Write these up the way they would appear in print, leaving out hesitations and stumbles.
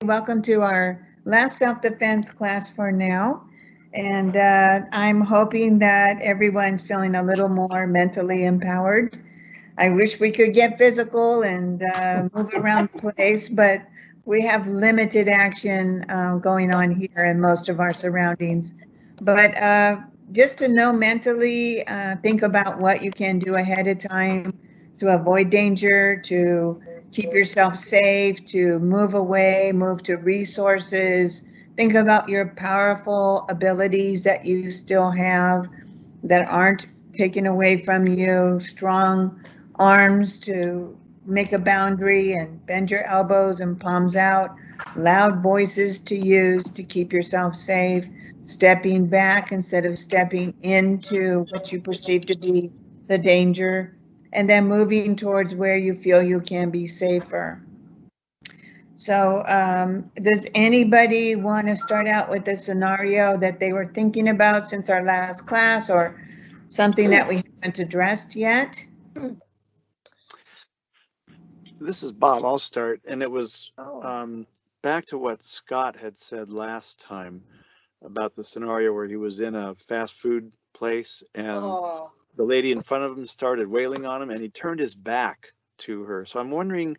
Welcome to our last self-defense class for now. And I'm hoping that everyone's feeling a little more mentally empowered. I wish we could get physical and move around the place, but we have limited action going on here in most of our surroundings. But just to know mentally, think about what you can do ahead of time to avoid danger, to keep yourself safe, to move away, move to resources. Think about your powerful abilities that you still have that aren't taken away from you, strong arms to make a boundary and bend your elbows and palms out, loud voices to use to keep yourself safe, stepping back instead of stepping into what you perceive to be the danger, and then moving towards where you feel you can be safer. So, does anybody want to start out with a scenario that they were thinking about since our last class, or something that we haven't addressed yet? This is Bob. I'll start. And it was Oh. back to what Scott had said last time about the scenario where he was in a fast food place and Oh. the lady in front of him started wailing on him and he turned his back to her. So I'm wondering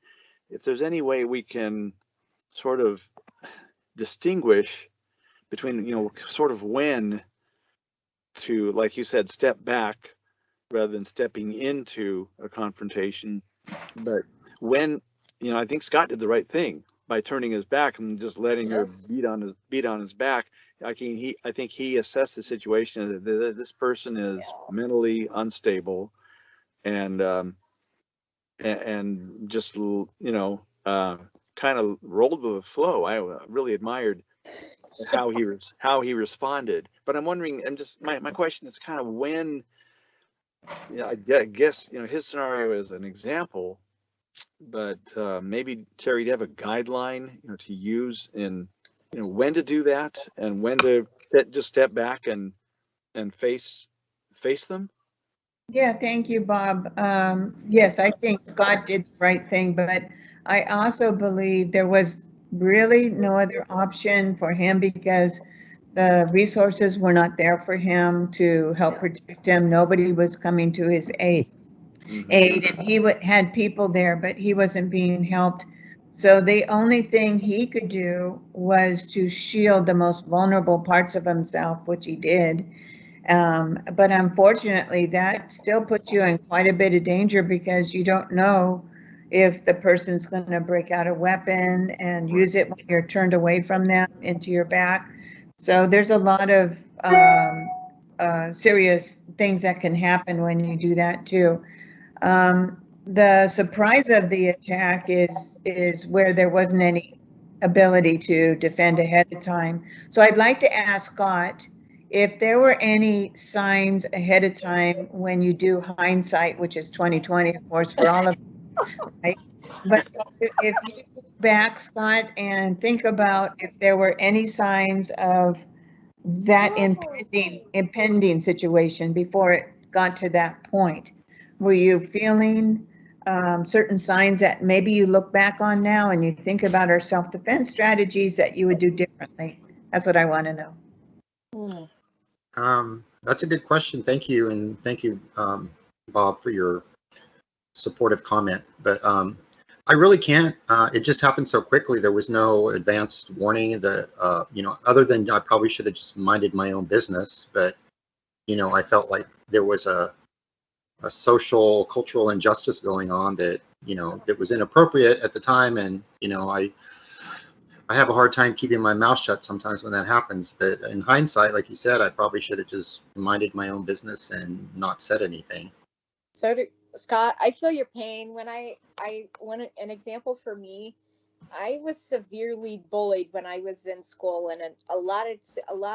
if there's any way we can sort of distinguish between, sort of when to, like you said, step back rather than stepping into a confrontation. But when, I think Scott did the right thing by turning his back and just letting her Yes. beat on his back. I think he assessed the situation that this person is Yeah. mentally unstable and and just kind of rolled with the flow. I really admired how he responded. But I'm wondering, my question is kind of when, I guess his scenario is an example, but maybe Terry, do you have a guideline to use in when to do that and when to just step back and face them? Yeah, thank you, Bob. Yes, I think Scott did the right thing, but I also believe there was really no other option for him because the resources were not there for him to help Yeah. protect him. Nobody was coming to his Hmm. aid, and had people there, but he wasn't being helped. So the only thing he could do was to shield the most vulnerable parts of himself, which he did. But unfortunately, that still puts you in quite a bit of danger because you don't know if the person's going to break out a weapon and Right. use it when you're turned away from them into your back. So there's a lot of serious things that can happen when you do that too. The surprise of the attack is where there wasn't any ability to defend ahead of time. So I'd like to ask Scott if there were any signs ahead of time when you do hindsight, which is 2020, of course, for all of us, right? But if you look back, Scott, and think about if there were any signs of that impending situation before it got to that point. Were you feeling certain signs that maybe you look back on now and you think about our self-defense strategies that you would do differently? That's what I want to know. Hmm. That's a good question. Thank you, and thank you, Bob, for your supportive comment. But I really can't. It just happened so quickly. There was no advanced warning. Other than I probably should have just minded my own business. But I felt like there was a social, cultural injustice going on that that was inappropriate at the time, and I have a hard time keeping my mouth shut sometimes when that happens. But in hindsight, like you said, I probably should have just minded my own business and not said anything. So do, Scott, I feel your pain when I want an example for me. I was severely bullied when I was in school, and a lot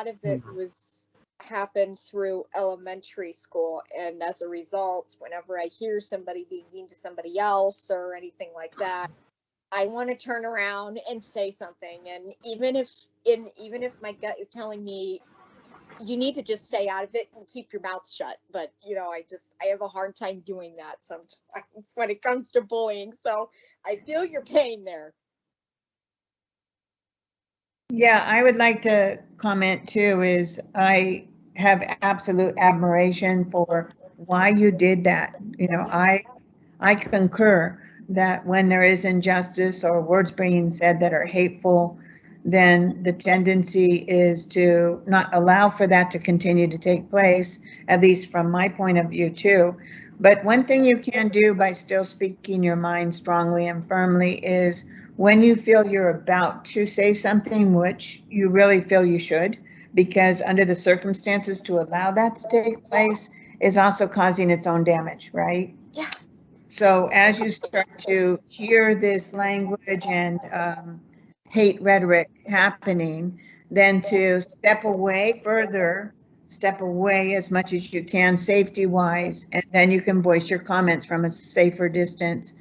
of it was happened through elementary school. And as a result, whenever I hear somebody being mean to somebody else or anything like that, I want to turn around and say something. And even if my gut is telling me you need to just stay out of it and keep your mouth shut, but I have a hard time doing that sometimes when it comes to bullying. So I feel your pain there. Yeah, I would like to comment too, is I have absolute admiration for why you did that. You know, I concur that when there is injustice or words being said that are hateful, then the tendency is to not allow for that to continue to take place, at least from my point of view too. But one thing you can do by still speaking your mind strongly and firmly is when you feel you're about to say something, which you really feel you should, because under the circumstances to allow that to take place is also causing its own damage, right? Yeah. So as you start to hear this language and hate rhetoric happening, then to step away further, step away as much as you can, safety wise, and then you can voice your comments from a safer distance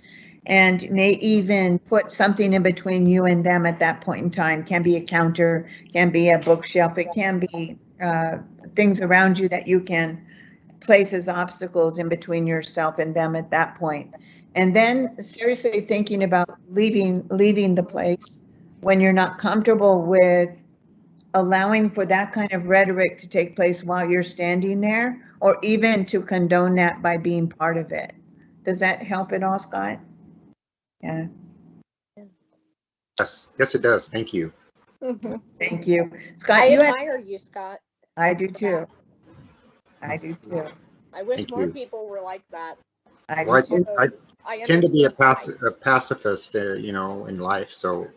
and may even put something in between you and them at that point in time. Can be a counter, can be a bookshelf, it can be things around you that you can place as obstacles in between yourself and them at that point. And then seriously thinking about leaving the place when you're not comfortable with allowing for that kind of rhetoric to take place while you're standing there, or even to condone that by being part of it. Does that help at all, Scott? Yeah. Yes, it does. Thank you. Thank you. Scott, I you had, admire you, Scott. I do too. I do too. I wish Thank more you. people were like that. I Well, do too. I tend to be a understand why. pacifist, you know, in life. So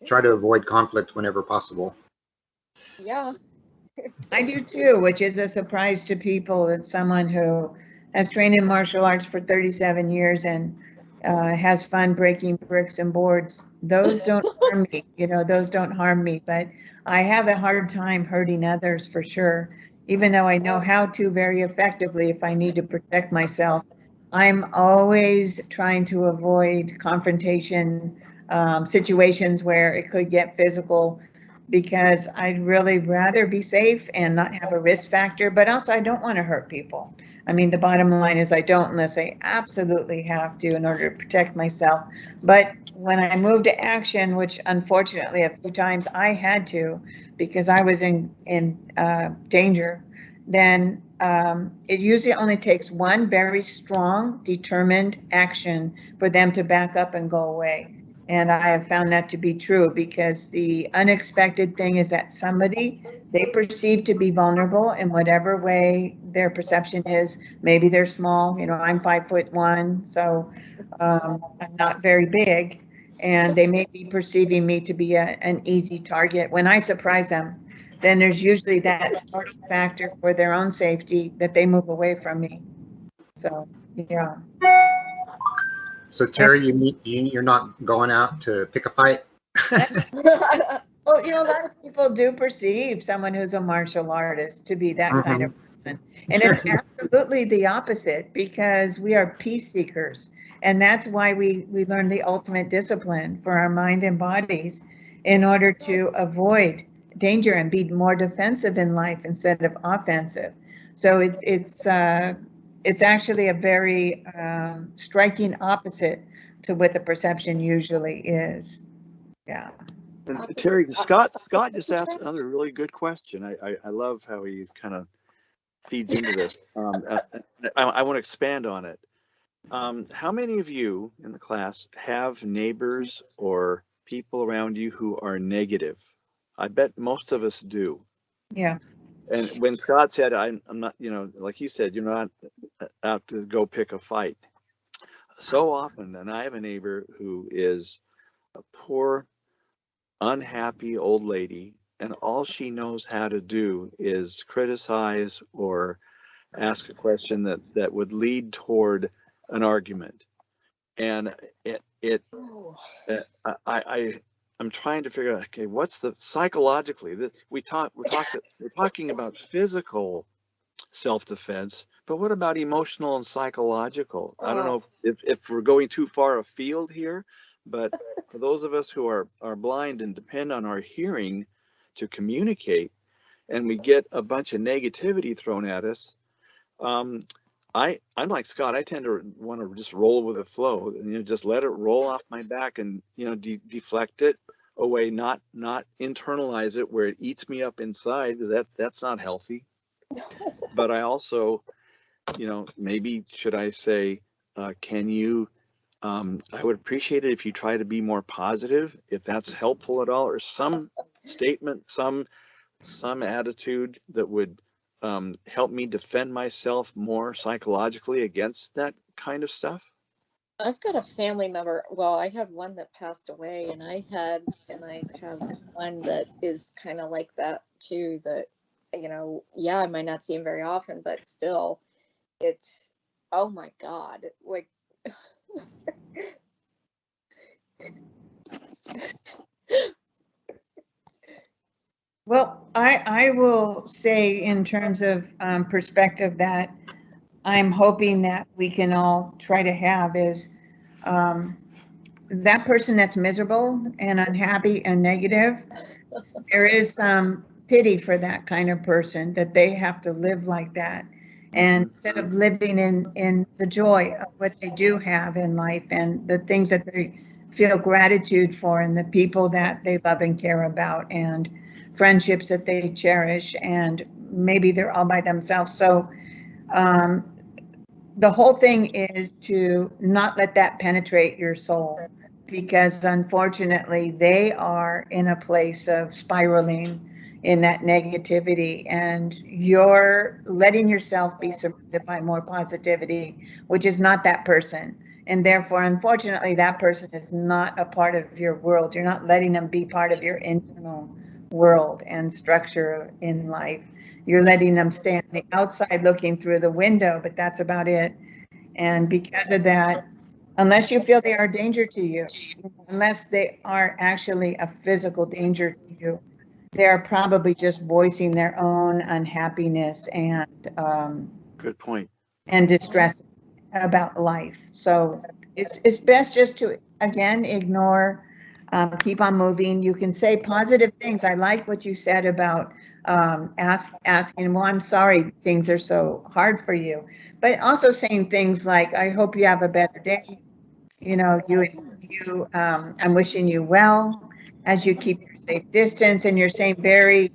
try to avoid conflict whenever possible. Yeah. I do too, which is a surprise to people that someone who has trained in martial arts for 37 years and has fun breaking bricks and boards. Those don't harm me, you know, those don't harm me, but I have a hard time hurting others for sure, even though I know how to very effectively if I need to protect myself. I'm always trying to avoid confrontation situations where it could get physical because I'd really rather be safe and not have a risk factor, but also I don't want to hurt people. I mean, the bottom line is I don't unless I absolutely have to in order to protect myself. But when I moved to action, which unfortunately a few times I had to because I was in danger, then it usually only takes one very strong, determined action for them to back up and go away. And I have found that to be true because the unexpected thing is that somebody they perceive to be vulnerable in whatever way their perception is. Maybe they're small, you know, I'm 5'1", so I'm not very big. And they may be perceiving me to be an easy target. When I surprise them, then there's usually that starting factor for their own safety that they move away from me. So, yeah. So Terry, you're not going out to pick a fight? Well, you know, a lot of people do perceive someone who's a martial artist to be that kind of person. And it's absolutely the opposite because we are peace seekers. And that's why we learn the ultimate discipline for our mind and bodies in order to avoid danger and be more defensive in life instead of offensive. So it's actually a very striking opposite to what the perception usually is. Yeah. And Terry, Scott just asked another really good question. I love how he kind of feeds into this. I want to expand on it. How many of you in the class have neighbors or people around you who are negative? I bet most of us do. Yeah. And when Scott said, I'm not, you know, like you said, you're not out to go pick a fight. So often, and I have a neighbor who is a poor, unhappy old lady, and all she knows how to do is criticize or ask a question that would lead toward an argument. And I'm trying to figure out, okay, what's the psychologically that we're talking about physical self-defense, but what about emotional and psychological? I don't know if we're going too far afield here, but for those of us who are blind and depend on our hearing to communicate, and we get a bunch of negativity thrown at us, I'm like Scott. I tend to want to just roll with the flow and just let it roll off my back and deflect it, a way, not internalize it where it eats me up inside, because that's not healthy. But I also, maybe should I say, can you, I would appreciate it if you try to be more positive, if that's helpful at all, or some statement, some attitude that would help me defend myself more psychologically against that kind of stuff. I've got a family member. Well, I had one that passed away, and I have one that is kind of like that too. That, yeah, I might not see him very often, but still, it's, oh my God, like. Well, I will say in terms of perspective that I'm hoping that we can all try to have is that person that's miserable and unhappy and negative, there is some pity for that kind of person, that they have to live like that. And instead of living in the joy of what they do have in life and the things that they feel gratitude for and the people that they love and care about and friendships that they cherish, and maybe they're all by themselves. So the whole thing is to not let that penetrate your soul, because unfortunately they are in a place of spiraling in that negativity, and you're letting yourself be surrounded by more positivity, which is not that person. And therefore, unfortunately, that person is not a part of your world. You're not letting them be part of your internal world and structure in life. You're letting them stay on the outside looking through the window, but that's about it. And because of that, unless you feel they are a danger to you, unless they are actually a physical danger to you, they're probably just voicing their own unhappiness and Good point. and distress about life. So it's best just to, again, ignore, keep on moving. You can say positive things. I like what you said about asking, well, I'm sorry things are so hard for you, but also saying things like, I hope you have a better day. I'm wishing you well as you keep your safe distance, and you're saying very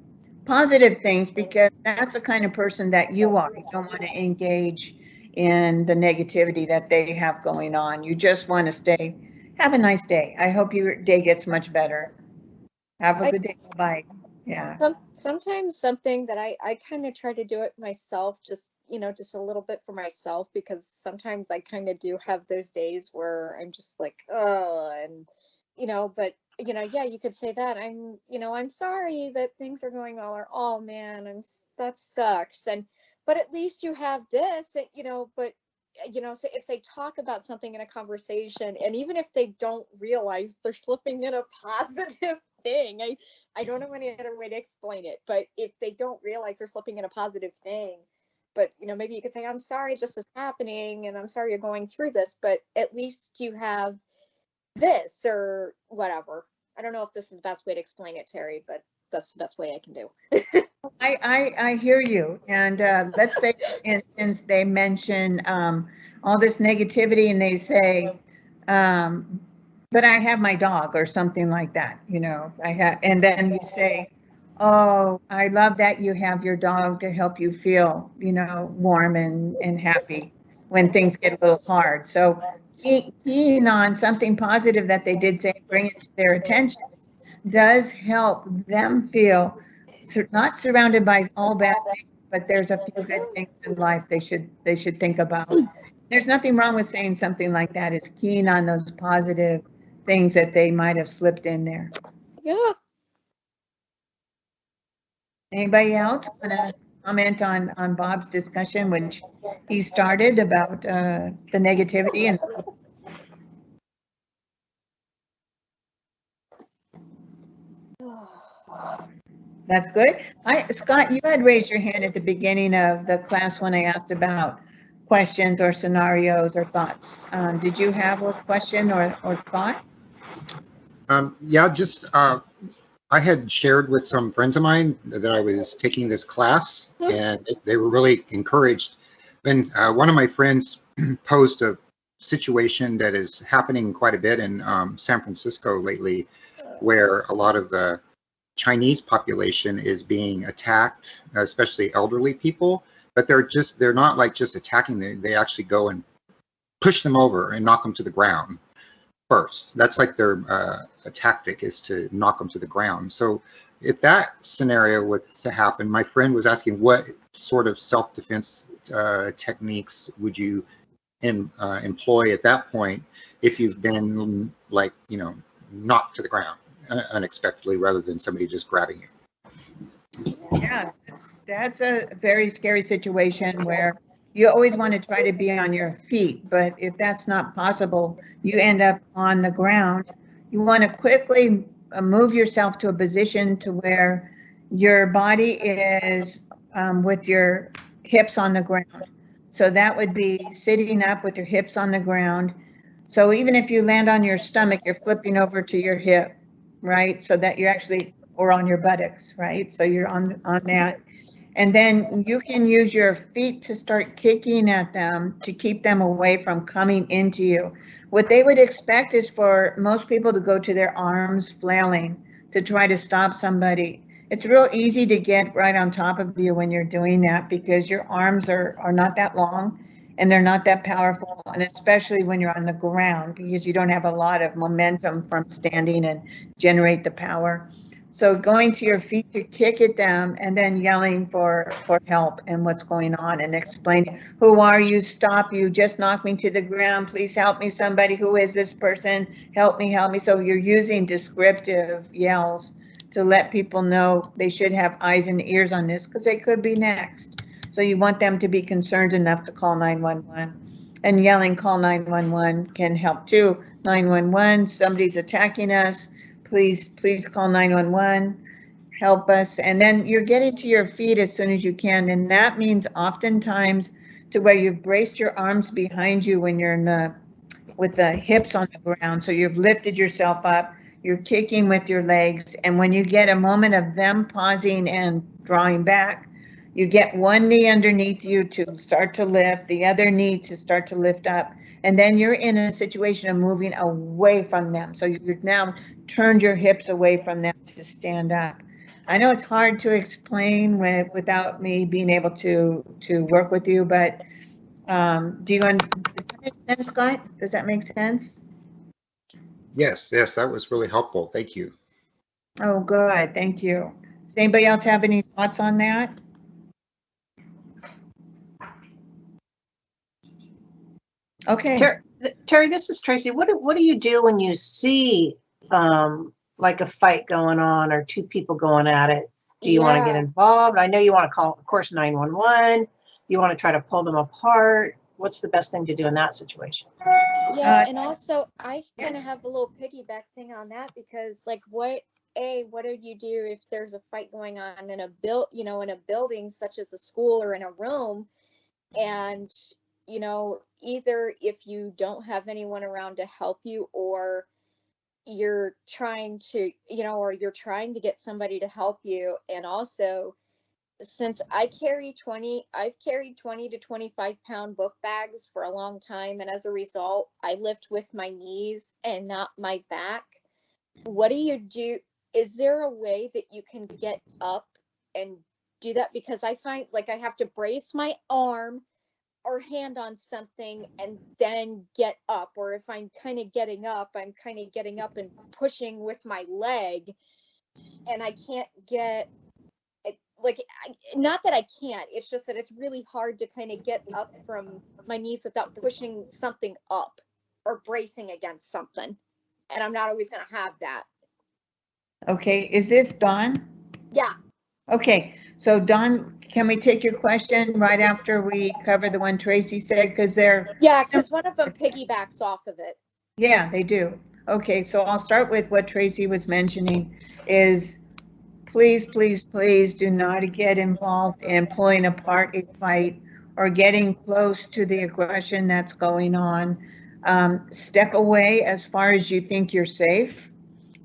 positive things, because that's the kind of person that you are. You don't want to engage in the negativity that they have going on. You just want to have a nice day. I hope your day gets much better. Have a good day. Bye. Yeah. Sometimes something that I kind of try to do it myself, just just a little bit for myself, because sometimes I kind of do have those days where I'm just like, oh, and but yeah, you could say that I'm sorry that things are going well, or oh man, that sucks, but at least you have this, but so if they talk about something in a conversation, and even if they don't realize they're slipping in a positive thing, I don't know any other way to explain it, but if they don't realize they're slipping in a positive thing, but maybe you could say, I'm sorry this is happening, and I'm sorry you're going through this, but at least you have this, or whatever. I don't know if this is the best way to explain it, Terry, but that's the best way I can do. I hear you. And let's say, for instance, they mention all this negativity, and they say, but I have my dog, or something like that. And then you say, oh, I love that you have your dog to help you feel, warm and happy when things get a little hard. So keying on something positive that they did say, bring it to their attention, does help them feel not surrounded by all bad things, but there's a few good things in life they should think about. There's nothing wrong with saying something like that. Is keying on those positive things that they might have slipped in there. Yeah. Anybody else want to comment on Bob's discussion, which he started about the negativity? And that's good. Scott, you had raised your hand at the beginning of the class when I asked about questions or scenarios or thoughts. Did you have a question or thought? Yeah, just I had shared with some friends of mine that I was taking this class, and they were really encouraged. Then one of my friends posed a situation that is happening quite a bit in San Francisco lately, where a lot of the Chinese population is being attacked, especially elderly people, but they're not like just attacking them. They actually go and push them over and knock them to the ground first. That's like their a tactic, is to knock them to the ground. So if that scenario was to happen, my friend was asking what sort of self-defense techniques would you employ at that point if you've been, like, you know, knocked to the ground unexpectedly, rather than somebody just grabbing you. Yeah, that's a very scary situation where you always want to try to be on your feet, but if that's not possible, you end up on the ground. You want to quickly move yourself to a position to where your body is with your hips on the ground. So that would be sitting up with your hips on the ground. So even if you land on your stomach, you're flipping over to your hip, right? So that you're actually, or on your buttocks, right? So you're on that. And then you can use your feet to start kicking at them to keep them away from coming into you. What they would expect is for most people to go to their arms flailing to try to stop somebody. It's real easy to get right on top of you when you're doing that, because your arms are not that long and they're not that powerful, and especially when you're on the ground, because you don't have a lot of momentum from standing and generate the power. So going to your feet to kick at them, and then yelling for help and what's going on, and explaining, who are you? Stop, you just knocked me to the ground. Please help me, somebody. Who is this person? Help me, help me. So you're using descriptive yells to let people know they should have eyes and ears on this, because they could be next. So you want them to be concerned enough to call 911. And yelling call 911 can help too. 911, somebody's attacking us. Please call 911, help us. And then you're getting to your feet as soon as you can. And that means oftentimes to where you've braced your arms behind you when you're with the hips on the ground. So you've lifted yourself up, you're kicking with your legs. And when you get a moment of them pausing and drawing back, you get one knee underneath you to start to lift, the other knee to start to lift up. And then you're in a situation of moving away from them. So you've now turned your hips away from them to stand up. I know it's hard to explain without me being able to work with you, but does that make sense, Scott? Does that make sense? Yes, that was really helpful. Thank you. Oh, good. Thank you. Does anybody else have any thoughts on that? Okay. Terry, this is Tracy. What do you do when you see like a fight going on or two people going at it? Do you want to get involved? I know you want to call, of course, 911. You want to try to pull them apart. What's the best thing to do in that situation? Yeah, and also I kind of have a little piggyback thing on that, because like what do you do if there's a fight going on in a in a building such as a school or in a room, and either if you don't have anyone around to help you, or you're trying to get somebody to help you. And also, since I've carried 20 to 25 pound book bags for a long time, and as a result I lift with my knees and not my back. What do you do? Is there a way that you can get up and do that? Because I find like I have to brace my arm or hand on something and then get up, or if I'm kind of getting up and pushing with my leg, and I can't get it, like not that I can't, it's just that it's really hard to kind of get up from my knees without pushing something up or bracing against something, and I'm not always going to have that. Okay, is this Dawn? Yeah. Okay, so Dawn, can we take your question right after we cover the one Tracy said? Because because one of them piggybacks off of it. Yeah, they do. Okay, so I'll start with what Tracy was mentioning is please do not get involved in pulling apart a fight or getting close to the aggression that's going on. Step away as far as you think you're safe.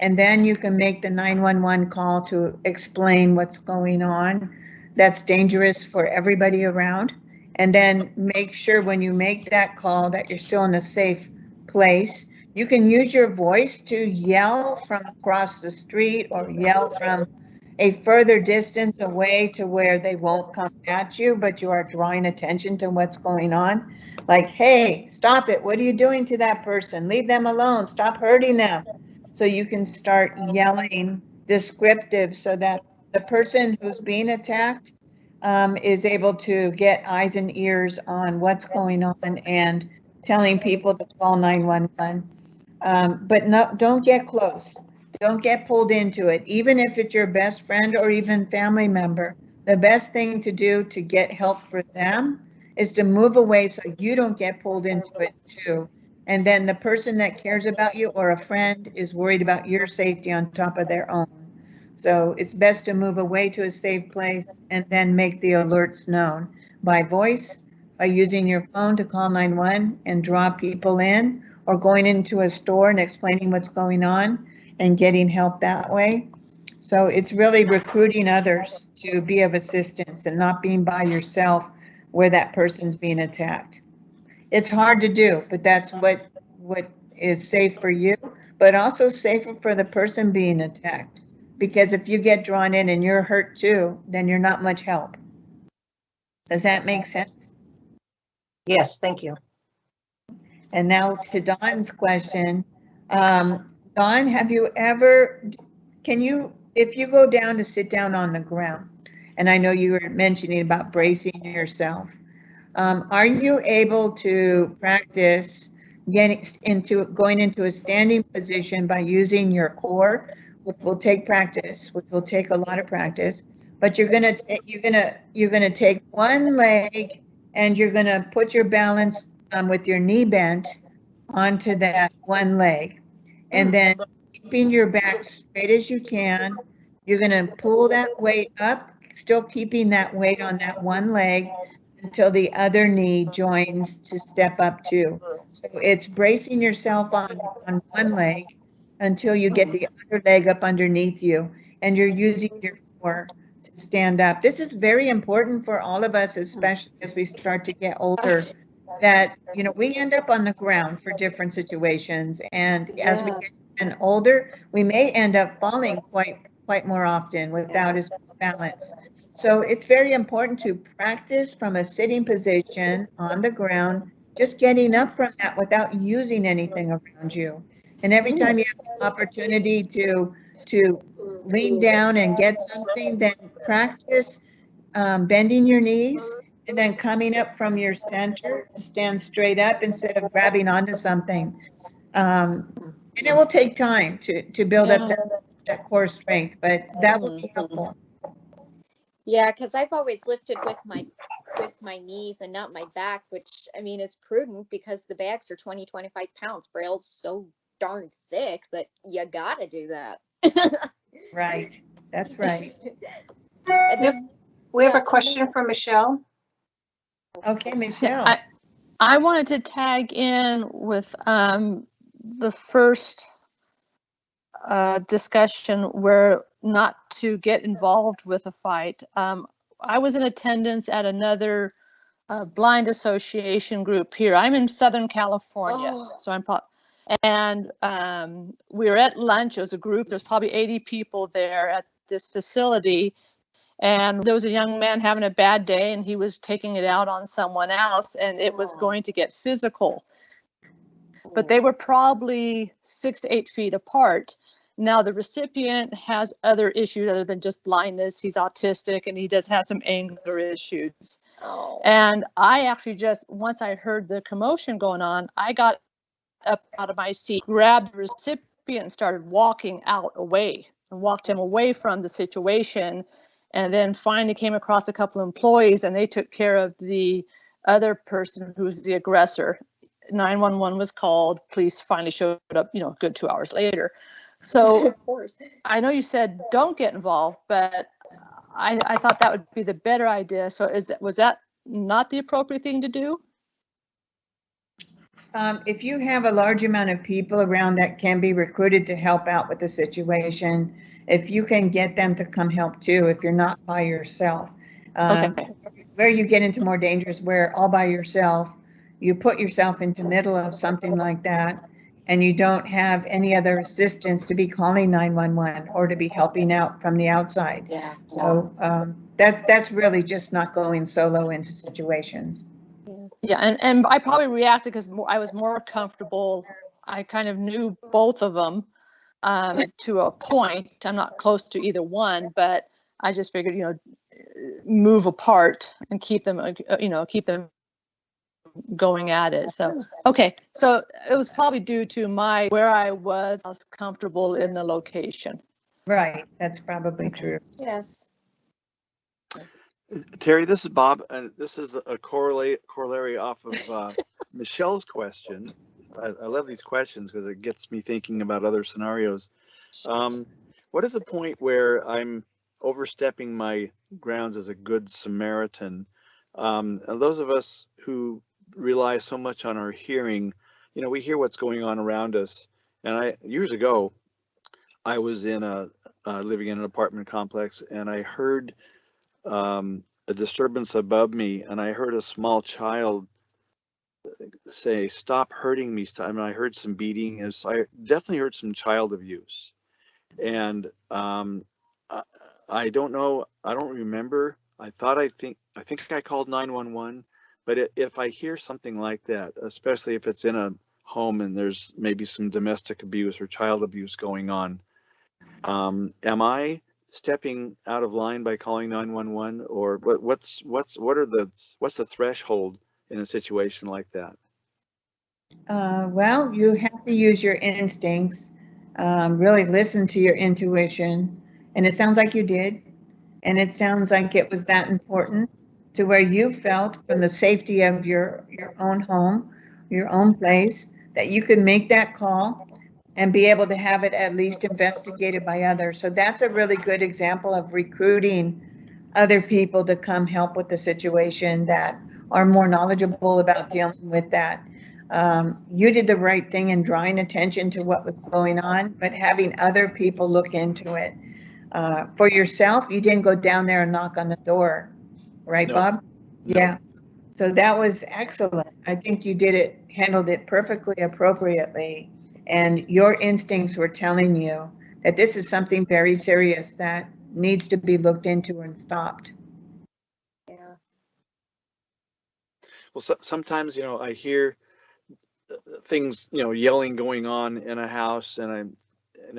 And then you can make the 911 call to explain what's going on. That's dangerous for everybody around. And then make sure when you make that call that you're still in a safe place. You can use your voice to yell from across the street or yell from a further distance away to where they won't come at you, but you are drawing attention to what's going on. Like, hey, stop it. What are you doing to that person? Leave them alone. Stop hurting them. So you can start yelling descriptive so that the person who's being attacked is able to get eyes and ears on what's going on and telling people to call 911. But no, don't get close. Don't get pulled into it. Even if it's your best friend or even family member, the best thing to do to get help for them is to move away so you don't get pulled into it too. And then the person that cares about you or a friend is worried about your safety on top of their own. So it's best to move away to a safe place and then make the alerts known by voice, by using your phone to call 911 and draw people in, or going into a store and explaining what's going on and getting help that way. So it's really recruiting others to be of assistance and not being by yourself where that person's being attacked. It's hard to do, but that's what is safe for you, but also safer for the person being attacked. Because if you get drawn in and you're hurt too, then you're not much help. Does that make sense? Yes, thank you. And now to Dawn's question. Dawn, have you ever, if you go down to sit down on the ground, and I know you were mentioning about bracing yourself, are you able to practice going into a standing position by using your core, which will take practice, which will take a lot of practice, but you're gonna take one leg and you're gonna put your balance with your knee bent onto that one leg, and then keeping your back straight as you can, you're gonna pull that weight up, still keeping that weight on that one leg until the other knee joins to step up too. So it's bracing yourself on one leg until you get the other leg up underneath you, and you're using your core to stand up. This is very important for all of us, especially as we start to get older, that, you know, we end up on the ground for different situations. And as we get older, we may end up falling quite more often without as much balance. So it's very important to practice from a sitting position on the ground, just getting up from that without using anything around you. And every time you have the opportunity to lean down and get something, then practice bending your knees and then coming up from your center to stand straight up instead of grabbing onto something. And it will take time to build up that core strength, but that will be helpful. Yeah, because I've always lifted with my knees and not my back, which I mean is prudent because the bags are 20-25 pounds. Braille's so darn thick that you gotta do that. Right, that's right. And then, We have a question from Michelle. Okay, Michelle. I wanted to tag in with the first discussion where not to get involved with a fight. I was in attendance at another blind association group here. I'm in Southern California, so I'm and we were at lunch. It was a group. There's probably 80 people there at this facility. And there was a young man having a bad day and he was taking it out on someone else and it was going to get physical. But they were probably 6 to 8 feet apart. Now the recipient has other issues other than just blindness. He's autistic and he does have some anger issues. And I actually just, once I heard the commotion going on, I got up out of my seat, grabbed the recipient and started walking away and walked him away from the situation. And then finally came across a couple of employees and they took care of the other person who's the aggressor. 911 was called. Police finally showed up, a good 2 hours later. So of course, I know you said don't get involved, but I thought that would be the better idea. So was that not the appropriate thing to do? If you have a large amount of people around that can be recruited to help out with the situation, if you can get them to come help too, if you're not by yourself. Okay. where you get into more dangers, where all by yourself, you put yourself into middle of something like that, and you don't have any other assistance to be calling 911 or to be helping out from the outside. Yeah. So that's really just not going solo into situations. Yeah, and I probably reacted because I was more comfortable. I kind of knew both of them to a point. I'm not close to either one, but I just figured, move apart and keep them, keep them going at it. So, okay. So it was probably due to where I was comfortable in the location. Right, that's probably true. Yes. Terry, this is Bob, and this is a corollary off of Michelle's question. I love these questions because it gets me thinking about other scenarios. What is the point where I'm overstepping my grounds as a good Samaritan? And those of us who rely so much on our hearing, we hear what's going on around us. And years ago, I was living in an apartment complex, and I heard a disturbance above me, and I heard a small child say, "Stop hurting me." And I heard some beating, and so I definitely heard some child abuse. And I don't know, I don't remember. I think I called 911, but if I hear something like that, especially if it's in a home and there's maybe some domestic abuse or child abuse going on, am I stepping out of line by calling 911, or what's the threshold in a situation like that? Well, you have to use your instincts, really listen to your intuition, and it sounds like you did, and it sounds like it was that important to where you felt from the safety of your own home, your own place, that you could make that call and be able to have it at least investigated by others. So that's a really good example of recruiting other people to come help with the situation that are more knowledgeable about dealing with that. You did the right thing in drawing attention to what was going on, but having other people look into it. For yourself, you didn't go down there and knock on the door, right, No. Bob? No. Yeah. So that was excellent. I think you handled it perfectly appropriately. And your instincts were telling you that this is something very serious that needs to be looked into and stopped. Yeah. Well, sometimes, I hear things, yelling going on in a house, and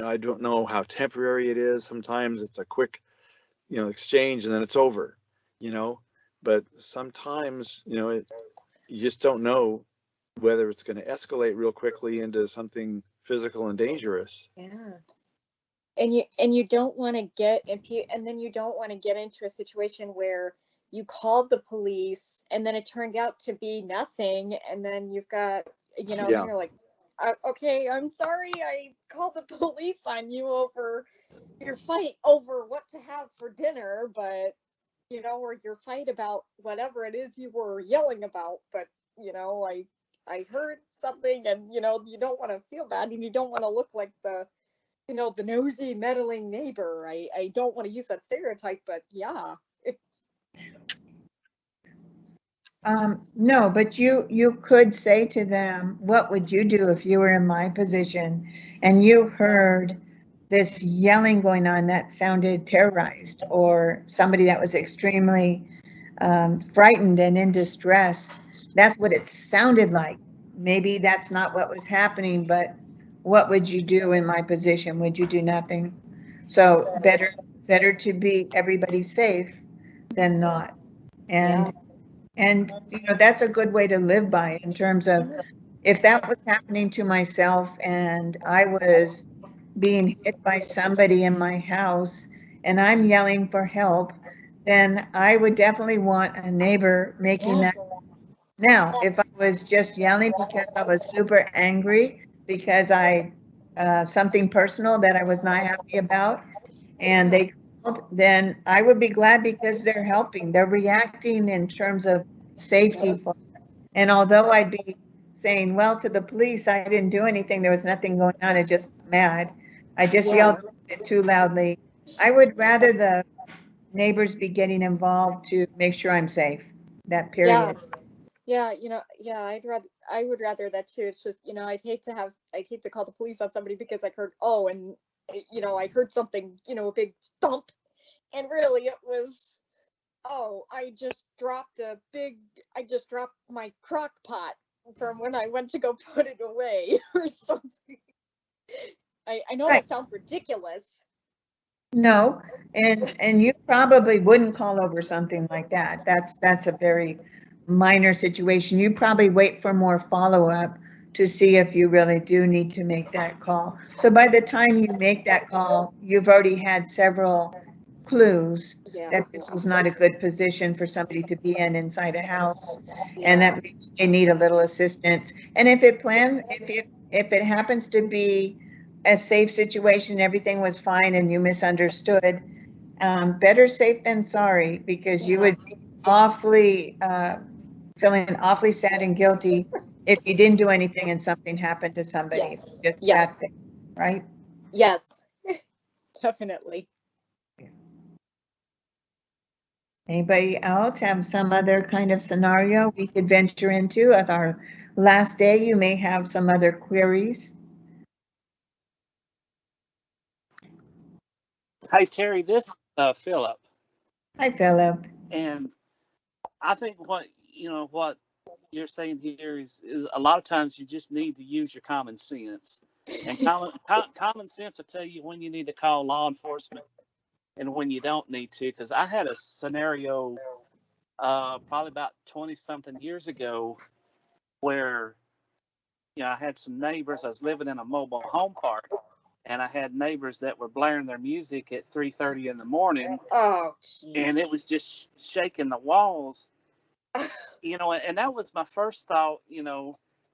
I don't know how temporary it is. Sometimes it's a quick, exchange and then it's over, but sometimes, you just don't know whether it's going to escalate real quickly into something physical and dangerous. Yeah. And you don't want to get and then you don't want to get into a situation where you called the police and then it turned out to be nothing, and then you've got, then you're like, okay, I'm sorry, I called the police on you over your fight over what to have for dinner, but or your fight about whatever it is you were yelling about, but I heard something, and you don't want to feel bad, and you don't want to look like the the nosy, meddling neighbor. I don't want to use that stereotype, but yeah. No, but you could say to them, what would you do if you were in my position and you heard this yelling going on that sounded terrorized, or somebody that was extremely frightened and in distress? That's what it sounded like. Maybe that's not what was happening, but what would you do in my position? Would you do nothing? So better to be everybody safe than not. And that's a good way to live by, in terms of, if that was happening to myself and I was being hit by somebody in my house and I'm yelling for help, then I would definitely want a neighbor making that. Now, if I was just yelling because I was super angry because something personal that I was not happy about, and they called, then I would be glad because they're helping. They're reacting in terms of safety. And although I'd be saying, well, to the police, I didn't do anything, there was nothing going on, I just got mad, I just yelled it too loudly, I would rather the neighbors be getting involved to make sure I'm safe. That period. Yeah, yeah, I would rather that too. It's just, I'd hate to call the police on somebody because I heard, I heard something, a big thump, and really it was, I just dropped my crock pot from when I went to go put it away or something. I know Right. that sounds ridiculous. No, and you probably wouldn't call over something like that. That's a very minor situation. You probably wait for more follow-up to see if you really do need to make that call. So by the time you make that call, you've already had several clues Yeah. that this was not a good position for somebody to be in inside a house, and Yeah. that means they need a little assistance. And if it happens to be a safe situation, everything was fine and you misunderstood, better safe than sorry, because you would be awfully feeling awfully sad and guilty if you didn't do anything and something happened to somebody. Yes. Just Yes. that thing, right? Yes. Definitely. Anybody else have some other kind of scenario we could venture into? At our last day, you may have some other queries. Hey Terry, this Philip, Hi, Philip. and I think what you're saying here is a lot of times you just need to use your common sense, and common sense will tell you when you need to call law enforcement and when you don't need to. Because I had a scenario probably about 20 something years ago where I had some neighbors. I was living in a mobile home park, and I had neighbors that were blaring their music at 3:30 in the morning, Oh, and jeez. it was just shaking the walls. And that was my first thought,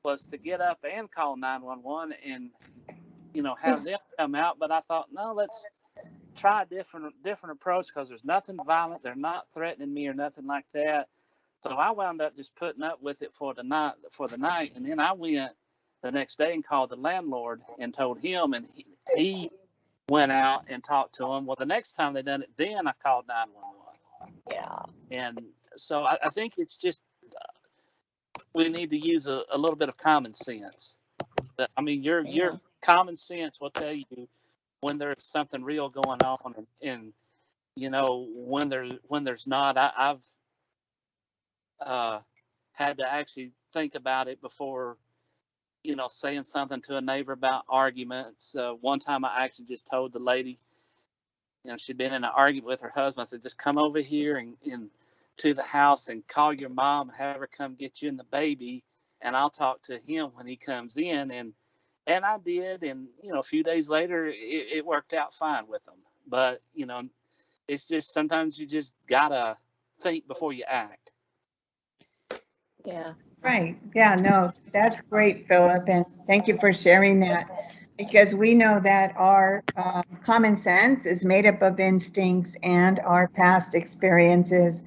was to get up and call 911 and, have them come out. But I thought, no, let's try a different approach, because there's nothing violent. They're not threatening me or nothing like that. So I wound up just putting up with it for the night. And then I went the next day and called the landlord and told him, and he went out and talked to him. Well, the next time they done it, then I called 911. Yeah. And so I think it's just, we need to use a little bit of common sense. I mean, your common sense will tell you when there's something real going on, and when there's not. I've had to actually think about it before, saying something to a neighbor about arguments. One time I actually just told the lady, she'd been in an argument with her husband. I said, just come over here and to the house and call your mom, have her come get you and the baby, and I'll talk to him when he comes in. And I did, and a few days later, it worked out fine with them. But it's just sometimes you just gotta think before you act. Yeah. Right. Yeah, no, that's great, Philip, and thank you for sharing that, because we know that our common sense is made up of instincts and our past experiences.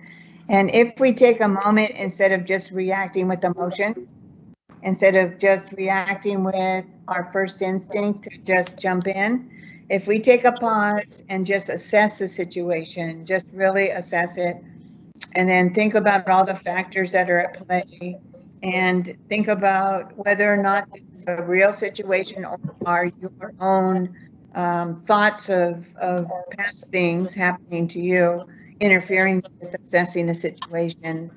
And if we take a moment, instead of just reacting with emotion, instead of just reacting with our first instinct to just jump in, if we take a pause and just assess the situation, just really assess it, and then think about all the factors that are at play, and think about whether or not this is a real situation or are your own thoughts of past things happening to you interfering with assessing a situation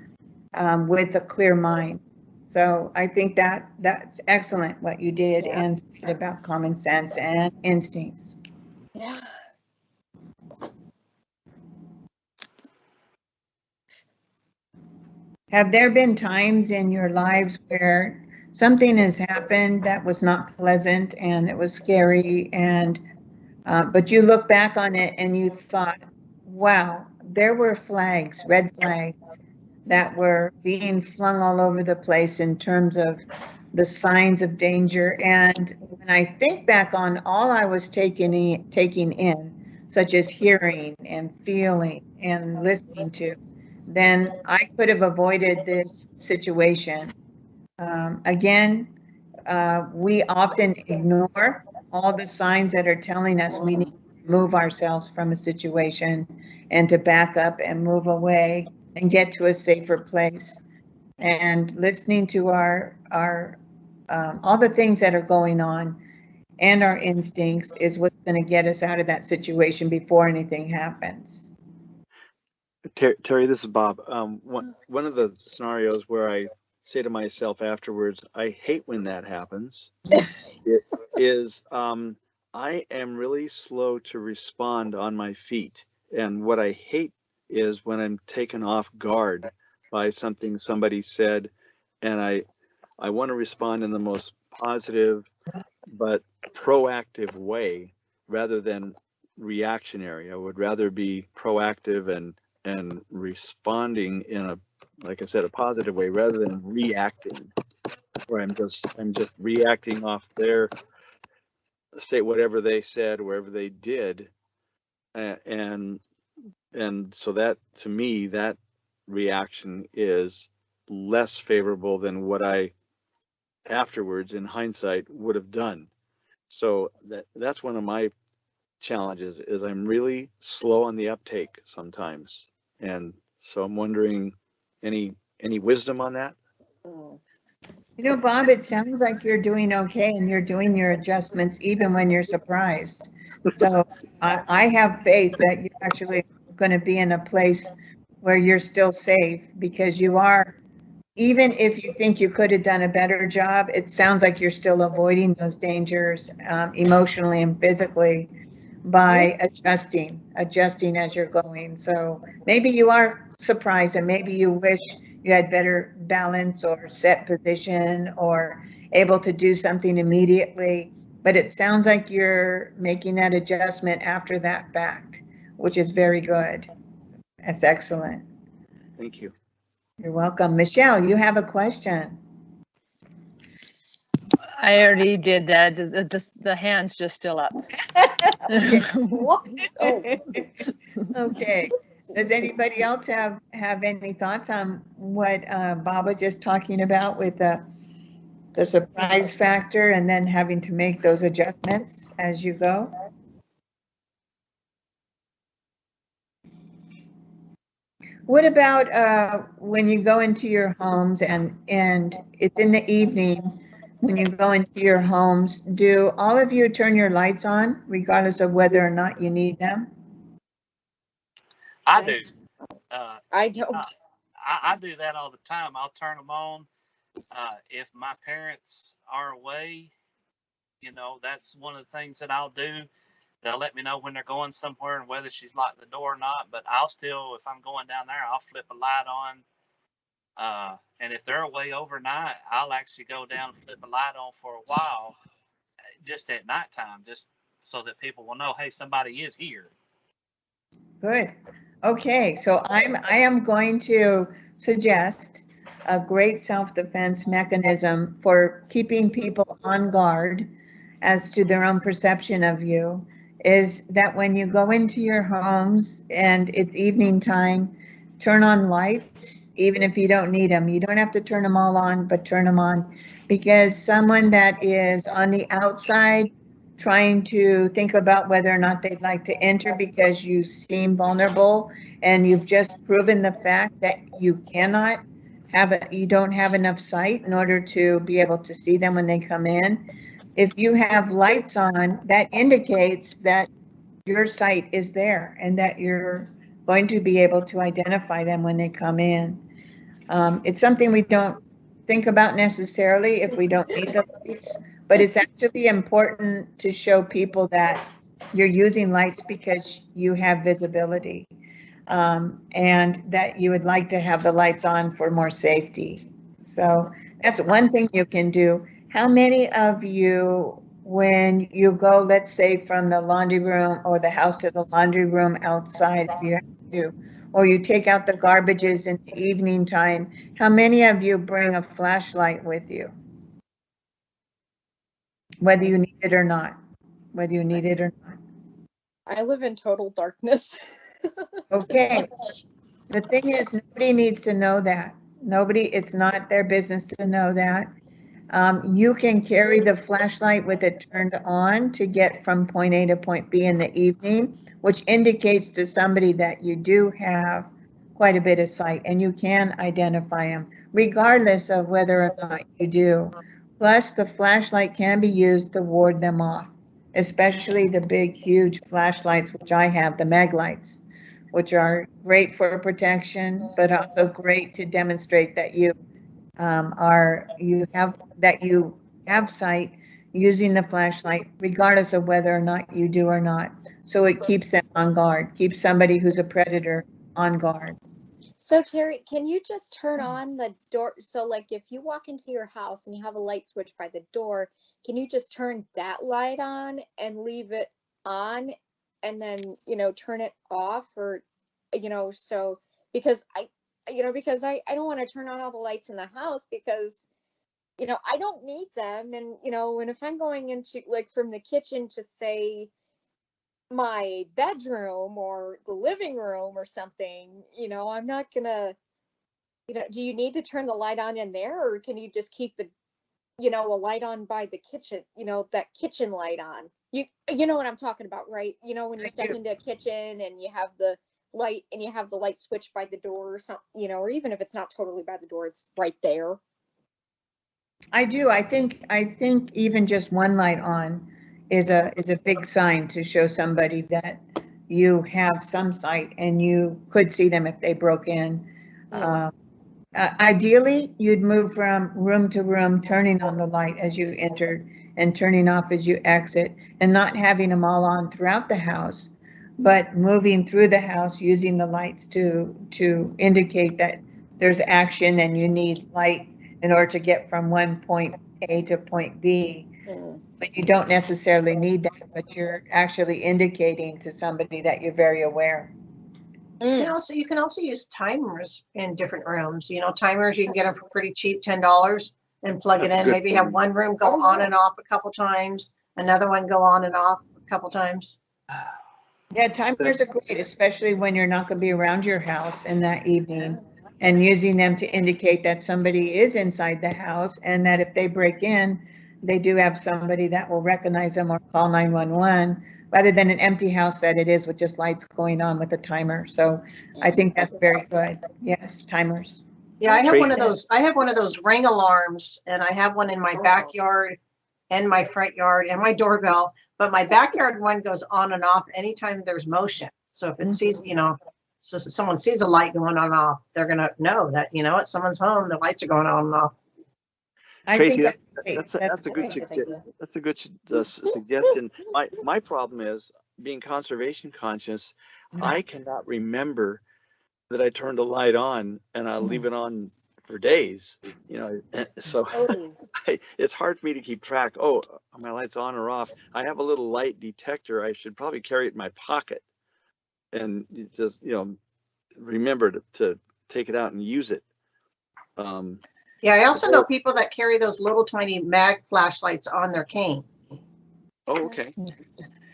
with a clear mind. So I think that's excellent what you did and said about common sense and instincts. Yeah. Have there been times in your lives where something has happened that was not pleasant and it was scary, and but you look back on it and you thought, wow, there were flags, red flags, that were being flung all over the place in terms of the signs of danger. And when I think back on all I was taking in, such as hearing and feeling and listening to, then I could have avoided this situation. Again, we often ignore all the signs that are telling us we need to remove ourselves from a situation. and to back up and move away and get to a safer place. And listening to our all the things that are going on and our instincts is what's going to get us out of that situation before anything happens. Terry, this is Bob. One of the scenarios where I say to myself afterwards, I hate when that happens, it is I am really slow to respond on my feet. And what I hate is when I'm taken off guard by something somebody said, and I want to respond in the most positive but proactive way rather than reactionary. I would rather be proactive and responding in a, like I said, a positive way rather than reacting, where I'm just reacting off their say whatever they said, wherever they did, and so that to me that reaction is less favorable than what I afterwards in hindsight would have done. So that's one of my challenges is I'm really slow on the uptake sometimes. And so I'm wondering any wisdom on that? You know, Bob, it sounds like you're doing okay and you're doing your adjustments even when you're surprised. So I have faith that you're actually going to be in a place where you're still safe because you are, even if you think you could have done a better job, it sounds like you're still avoiding those dangers emotionally and physically by adjusting as you're going. So maybe you are surprised and maybe you wish you had better balance or set position or able to do something immediately. But it sounds like you're making that adjustment after that fact, which is very good. That's excellent. Thank you. You're welcome. Michelle, you have a question. I already did that. The hand's just still up. Okay. What? Oh, Okay. Does anybody else have any thoughts on what Bob was just talking about with the surprise factor and then having to make those adjustments as you go? What about when you go into your homes and it's in the evening when you go into your homes, do all of you turn your lights on regardless of whether or not you need them? I do. I don't. I do that all the time. I'll turn them on. If my parents are away, that's one of the things that I'll do. They'll let me know when they're going somewhere and whether she's locked the door or not. But I'll still, if I'm going down there, I'll flip a light on. And if they're away overnight, I'll actually go down and flip a light on for a while, just at nighttime, just so that people will know, hey, somebody is here. Good. Okay, so I am going to suggest a great self-defense mechanism for keeping people on guard as to their own perception of you is that when you go into your homes and it's evening time, turn on lights, even if you don't need them. You don't have to turn them all on, but turn them on, because someone that is on the outside trying to think about whether or not they'd like to enter because you seem vulnerable and you've just proven the fact that you cannot you don't have enough sight in order to be able to see them when they come in. If you have lights on, that indicates that your sight is there and that you're going to be able to identify them when they come in. It's something we don't think about necessarily if we don't need the lights, but it's actually important to show people that you're using lights because you have visibility, and that you would like to have the lights on for more safety. So that's one thing you can do. How many of you, when you go, let's say from the laundry room or the house to the laundry room outside, if you have to, or you take out the garbages in the evening time, how many of you bring a flashlight with you? Whether you need it or not, whether you need it or not. I live in total darkness. Okay. The thing is, nobody needs to know that. Nobody, it's not their business to know that. You can carry the flashlight with it turned on to get from point A to point B in the evening, which indicates to somebody that you do have quite a bit of sight and you can identify them, regardless of whether or not you do. Plus, the flashlight can be used to ward them off, especially the big, huge flashlights, which I have, the mag lights, which are great for protection, but also great to demonstrate that you you have sight using the flashlight, regardless of whether or not you do or not. So it keeps them on guard, keeps somebody who's a predator on guard. So Terry, can you just turn on the door? So like if you walk into your house and you have a light switch by the door, can you just turn that light on and leave it on and then, turn it off or, so because I don't want to turn on all the lights in the house because, I don't need them. And if I'm going into like from the kitchen to say, my bedroom or the living room or something, I'm not gonna, do you need to turn the light on in there or can you just keep the, a light on by the kitchen, that kitchen light on? You know what I'm talking about, right? When you step into a kitchen and you have the light and you have the light switch by the door or something, or even if it's not totally by the door, it's right there. I do. I think even just one light on is a big sign to show somebody that you have some sight and you could see them if they broke in. Yeah. Ideally, you'd move from room to room, turning on the light as you entered and turning off as you exit, and not having them all on throughout the house, but moving through the house using the lights to indicate that there's action and you need light in order to get from one point A to point B. But you don't necessarily need that, but you're actually indicating to somebody that you're very aware. You can also use timers in different rooms. Timers you can get them for pretty cheap, $10, and plug it in. Maybe have one room go on and off a couple times, another one go on and off a couple times. Yeah, timers are great, especially when you're not going to be around your house in that evening, and using them to indicate that somebody is inside the house and that if they break in, they do have somebody that will recognize them or call 911, rather than an empty house that it is with just lights going on with a timer. So I think that's very good. Yes, timers. Yeah, I have one of those. I have one of those ring alarms, and I have one in my backyard and my front yard and my doorbell. But my backyard one goes on and off anytime there's motion. So if it sees, so if someone sees a light going on and off, they're gonna know that someone's home. The lights are going on and off. Tracy, that's a good suggestion. My problem is being conservation conscious. I cannot remember that I turned a light on and I leave it on for days. So it's hard for me to keep track. Oh, are my lights on or off? I have a little light detector. I should probably carry it in my pocket and just remember to take it out and use it. Yeah, I also know people that carry those little tiny mag flashlights on their cane. Oh, okay.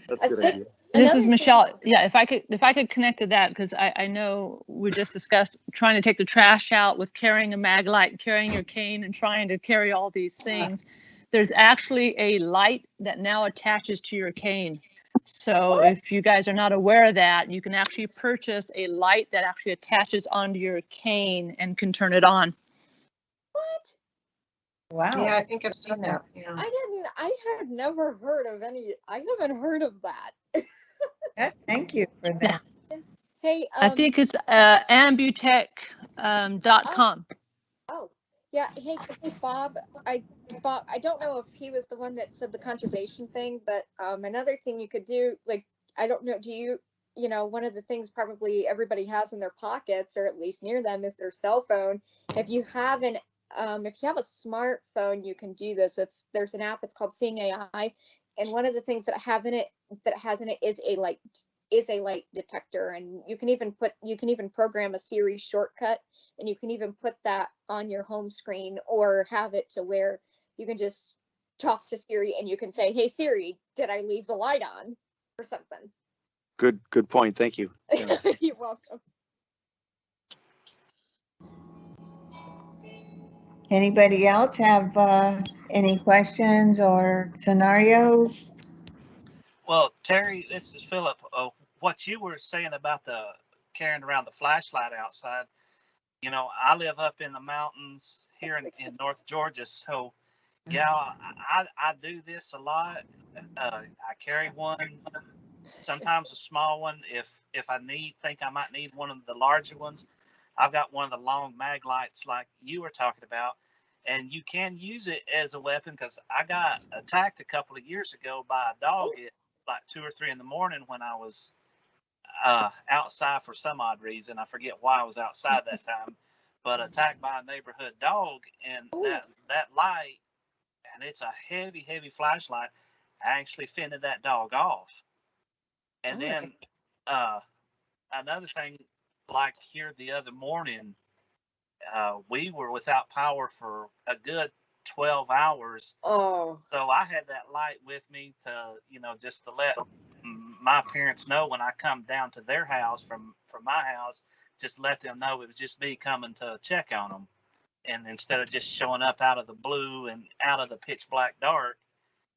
That's a good idea. This is Michelle. Yeah, if I could connect to that, because I know we just discussed trying to take the trash out with carrying a mag light, carrying your cane, and trying to carry all these things. There's actually a light that now attaches to your cane. So if you guys are not aware of that, you can actually purchase a light that actually attaches onto your cane and can turn it on. What? Wow. Yeah, I think I've seen that. Yeah. I had never heard of I haven't heard of that. Yeah, thank you for that. Hey, I think it's ambutech.com. Oh, yeah. Hey, Bob, I don't know if he was the one that said the conservation thing, but another thing you could do, like, I don't know, do you, one of the things probably everybody has in their pockets, or at least near them, is their cell phone. If you have a smartphone, you can do this. There's an app. It's called Seeing AI, and one of the things that has in it is a light detector, and you can even program a Siri shortcut, and you can even put that on your home screen, or have it to where you can just talk to Siri and you can say, "Hey Siri, did I leave the light on?" or something. Good point. Thank you. Yeah. You're welcome. Anybody else have Any questions or scenarios? Well, Terry, this is Philip. What you were saying about the carrying around the flashlight outside, you know, I live up in the mountains here in North Georgia, so yeah, I do this a lot. I carry one, sometimes a small one, if I think I might need one of the larger ones. I've got one of the long mag lights like you were talking about, and you can use it as a weapon because I got attacked a couple of years ago by a dog at like 2 or 3 in the morning when I was outside for some odd reason. I forget why I was outside that time, but attacked by a neighborhood dog, and that light, and it's a heavy flashlight. I actually fended that dog off, and then another thing, like here the other morning, we were without power for a good 12 hours. Oh. So I had that light with me to, just to let my parents know when I come down to their house from my house, just let them know it was just me coming to check on them. And instead of just showing up out of the blue and out of the pitch black dark,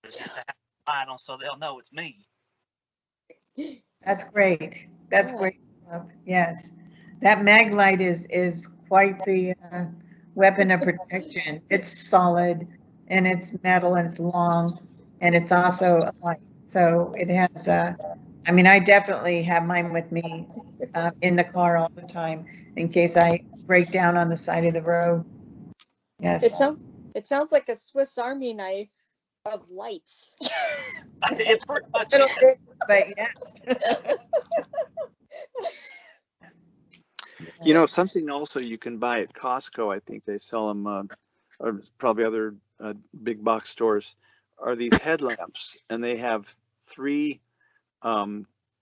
it's just to have a light on so they'll know it's me. That's great. That's great. Yes. That mag light is quite the weapon of protection. It's solid and it's metal and it's long and it's also a light. So it has, I mean, I definitely have mine with me in the car all the time in case I break down on the side of the road. Yes. It sounds like a Swiss Army knife of lights. It pretty much Little is. bit, but yes. You know, something also you can buy at Costco, I think they sell them, or probably other big box stores, are these headlamps, and they have 3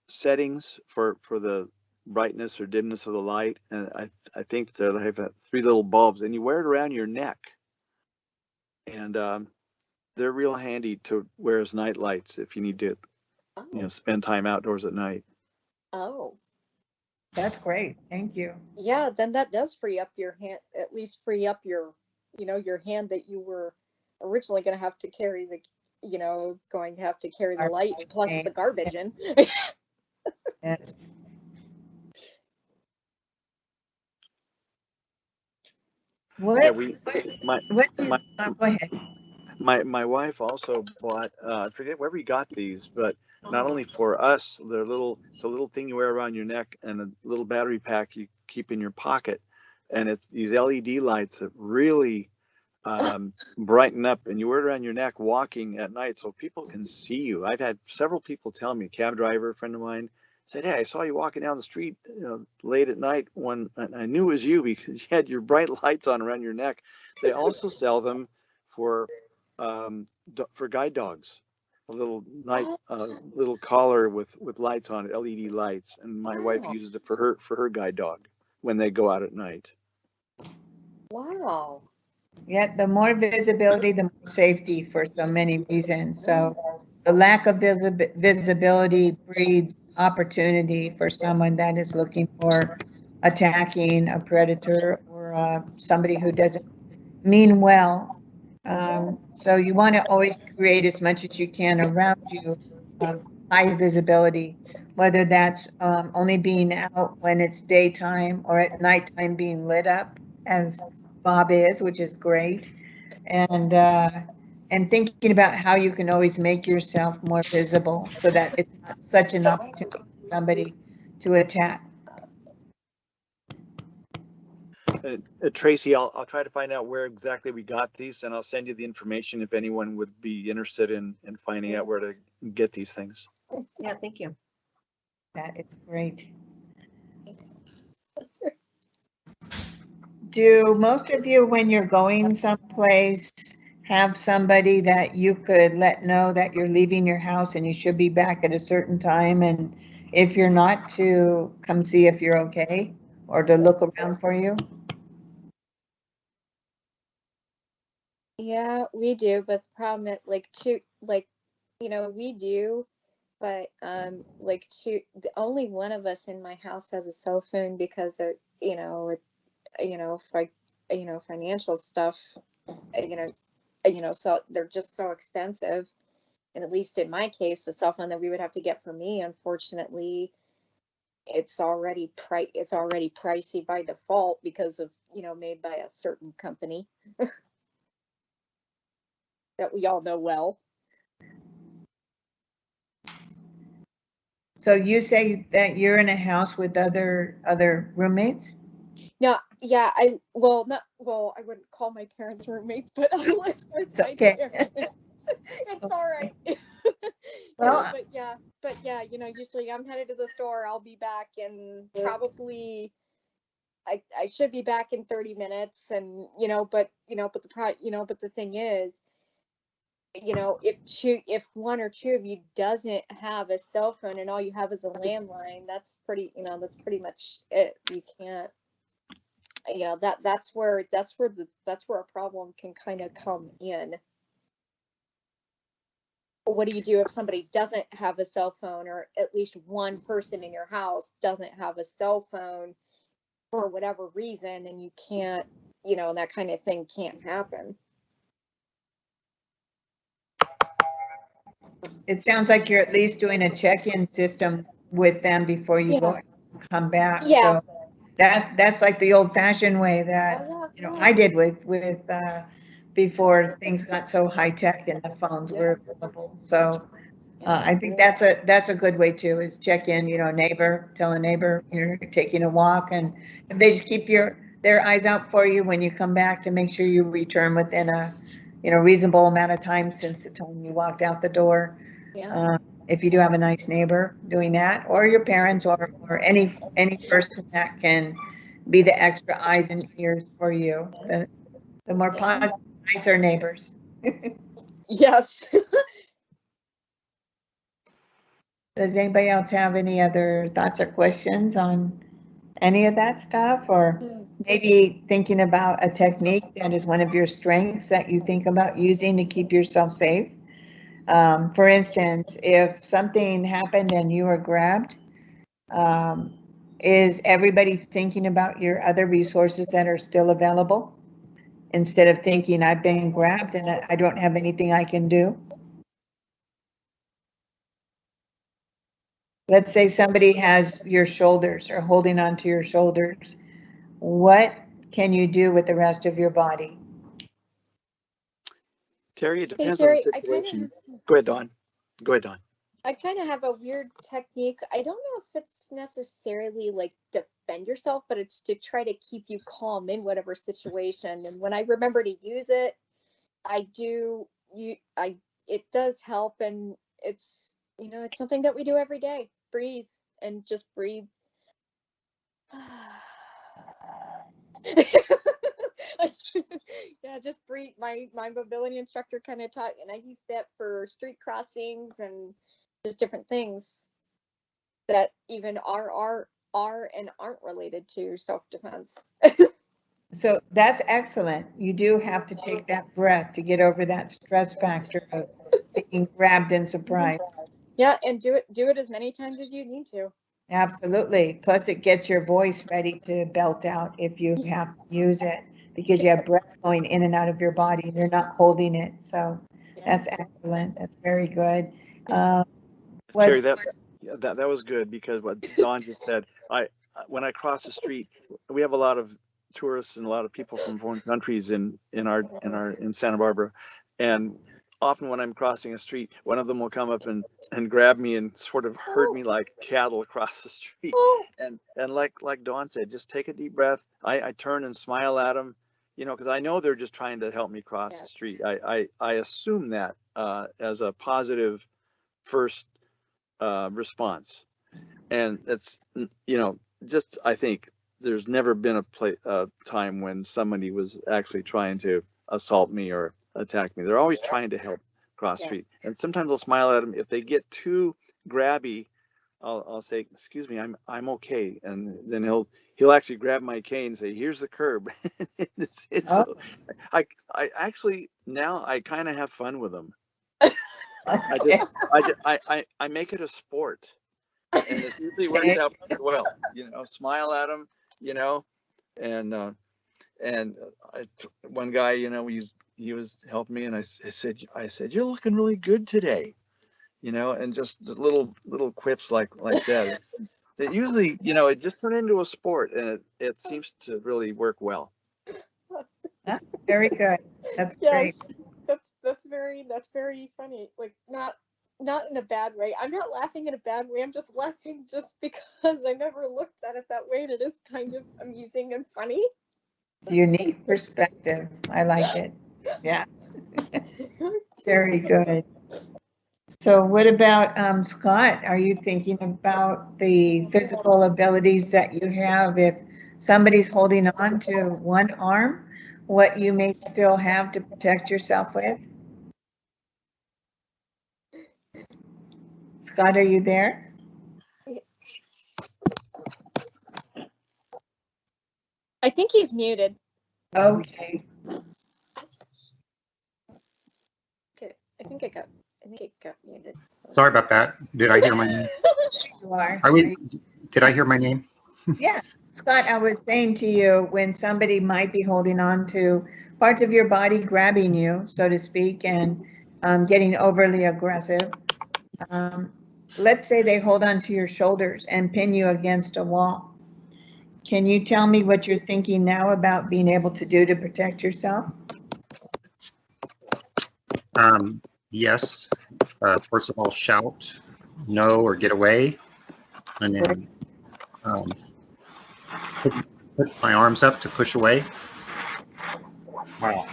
settings for the brightness or dimness of the light, and I think they have 3 little bulbs, and you wear it around your neck, and they're real handy to wear as night lights if you need to, spend time outdoors at night. Oh. That's great. Thank you. Yeah, then that does free up your hand, at least free up your, your hand that you were originally going to have to carry the light plus the garbage in. Yes. What? Yeah, Go ahead. my wife also bought, I forget where we got these, but not only for us, it's a little thing you wear around your neck and a little battery pack you keep in your pocket, and it's these LED lights that really brighten up, and you wear it around your neck walking at night so people can see you. I've had several people tell me, a cab driver, a friend of mine, said, "Hey, I saw you walking down the street, late at night when I knew it was you because you had your bright lights on around your neck." They also sell them for guide dogs, a little little collar with lights on it, LED lights, and my wife uses it for her guide dog when they go out at night. Wow. Yeah, the more visibility, the more safety for so many reasons. So the lack of visibility breeds opportunity for someone that is looking for attacking a predator or somebody who doesn't mean well. So you want to always create as much as you can around you, high visibility, whether that's only being out when it's daytime or at nighttime being lit up, as Bob is, which is great, and thinking about how you can always make yourself more visible so that it's not such an opportunity for somebody to attack. Tracy, I'll try to find out where exactly we got these, and I'll send you the information if anyone would be interested in finding out where to get these things. Yeah, thank you. That is great. Do most of you, when you're going someplace, have somebody that you could let know that you're leaving your house and you should be back at a certain time, and if you're not, to come see if you're okay or to look around for you? Yeah, we do, but the problem is we do, but only one of us in my house has a cell phone because of financial stuff, you know, so they're just so expensive. And at least in my case, the cell phone that we would have to get for me, unfortunately, it's already pricey by default because of, you know, made by a certain company that we all know well. So you say that you're in a house with other roommates? No, yeah, I wouldn't call my parents roommates, but I live with It's my okay. parents. It's all right. Well, but yeah, you know, usually I'm headed to the store. I'll be back in probably I should be back in 30 minutes, and but the thing is, if one or two of you doesn't have a cell phone and all you have is a landline, that's pretty much it. You can't, that's where a problem can kind of come in. What do you do if somebody doesn't have a cell phone, or at least one person in your house doesn't have a cell phone for whatever reason, and you can't, that kind of thing can't happen. it sounds like you're at least doing a check-in system with them before you go come back. Yeah. So that's like the old-fashioned way that I did with before things got so high tech and the phones were available. So I think that's a good way too, is check in, tell a neighbor you're taking a walk, and if they just keep their eyes out for you when you come back, to make sure you return within a reasonable amount of time since the time you walked out the door. Yeah. If you do have a nice neighbor doing that, or your parents, or any person that can be the extra eyes and ears for you, the more positive, nicer neighbors. Yes. Does anybody else have any other thoughts or questions on any of that stuff? Or maybe thinking about a technique that is one of your strengths that you think about using to keep yourself safe? For instance, if something happened and you were grabbed, is everybody thinking about your other resources that are still available, instead of thinking I've been grabbed and I don't have anything I can do? Let's say somebody has your shoulders or holding onto your shoulders. What can you do with the rest of your body? Terry, it Hey, depends Jerry, on the situation. Go ahead, Dawn. Go ahead, Dawn. I kind of have a weird technique. I don't know if it's necessarily like defend yourself, but it's to try to keep you calm in whatever situation. And when I remember to use it, it does help. And it's, it's something that we do every day. Breathe and just breathe. Yeah, just breathe. My mobility instructor kind of taught, and I use that for street crossings and just different things that even are and aren't related to self-defense. So that's excellent. You do have to take that breath to get over that stress factor of being grabbed and surprised. Yeah, and do it as many times as you need to. Absolutely. Plus it gets your voice ready to belt out if you have to use it, because you have breath going in and out of your body and you're not holding it. So that's excellent. That's very good. Terry, that was good, because what Dawn just said, when I cross the street, we have a lot of tourists and a lot of people from foreign countries in Santa Barbara, and often when I'm crossing a street, one of them will come up and grab me and sort of herd me like cattle across the street. And like Dawn said, just take a deep breath. I turn and smile at them, because I know they're just trying to help me cross the street. I assume that as a positive first response. And it's, just, I think there's never been a time when somebody was actually trying to assault me or attack me. They're always trying to help cross street. And sometimes I'll smile at them. If they get too grabby, I'll say, excuse me, I'm okay. And then he'll actually grab my cane and say, here's the curb. I actually, now I kind of have fun with them. I make it a sport, and it usually works out pretty well. Smile at them, and one guy, he was helping me, and I said, "You're looking really good today," and just the little quips like that. It usually, it just turned into a sport, and it seems to really work well. Very good. That's great. Yes, that's very funny. Like not in a bad way. I'm not laughing in a bad way. I'm just laughing just because I never looked at it that way, and it is kind of amusing and funny. Unique perspective. I like it. Yeah. Very good. So what about Scott? Are you thinking about the physical abilities that you have? If somebody's holding on to one arm, what you may still have to protect yourself with? Scott, are you there? I think he's muted. Okay. Okay, I think it got muted. Sorry about that. Did I hear my name? You are. Did I hear my name? Yeah. Scott, I was saying to you, when somebody might be holding on to parts of your body, grabbing you, so to speak, and getting overly aggressive, let's say they hold on to your shoulders and pin you against a wall. Can you tell me what you're thinking now about being able to do to protect yourself? Yes. First of all, shout no or get away, and then put my arms up to push away. Wow.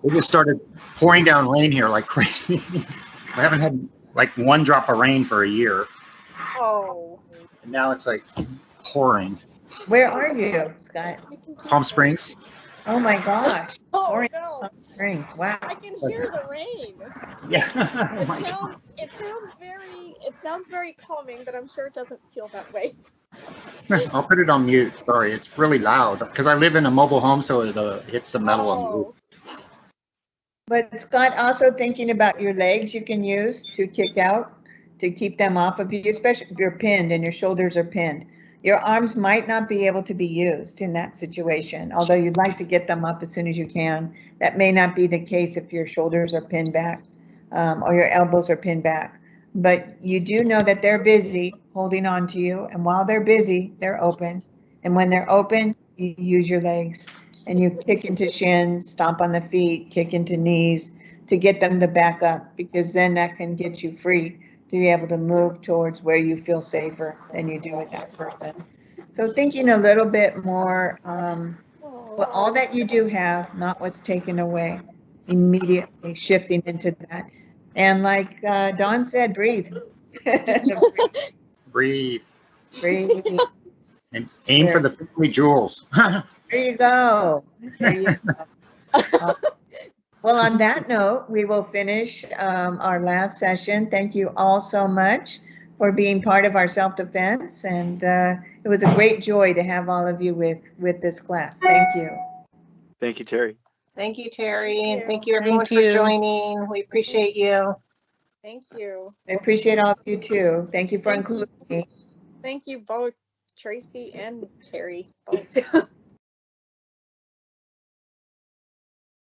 It just started pouring down rain here like crazy. I haven't had like one drop of rain for a year. Oh. And now it's like pouring. Where are you, Scott? Palm Springs. Oh my gosh. Oh Pouring no. Palm Springs. Wow. I can hear the rain. Yeah. Oh It my God. sounds very calming, but I'm sure it doesn't feel that way. I'll put it on mute. Sorry, it's really loud because I live in a mobile home, so it hits the metal on the roof. But Scott, also thinking about your legs you can use to kick out, to keep them off of you, especially if you're pinned and your shoulders are pinned. Your arms might not be able to be used in that situation, although you'd like to get them up as soon as you can. That may not be the case if your shoulders are pinned back or your elbows are pinned back. But you do know that they're busy holding on to you, and while they're busy, they're open. And when they're open, you use your legs. And you kick into shins, stomp on the feet, kick into knees to get them to back up, because then that can get you free to be able to move towards where you feel safer than you do with that person. So thinking a little bit more, well, all that you do have, not what's taken away, immediately shifting into that. And like Dawn said, breathe. Breathe Breathe. and aim for the family jewels. There you go. There you go. Well, on that note, we will finish our last session. Thank you all so much for being part of our self-defense. And it was a great joy to have all of you with this class. Thank you. Thank you, Terry. Thank you, Terry, and thank you everyone Thank you. for joining. We appreciate you. Thank you. I appreciate all of you too. Thank you for including me. Thank you both, Tracy and Terry. Both.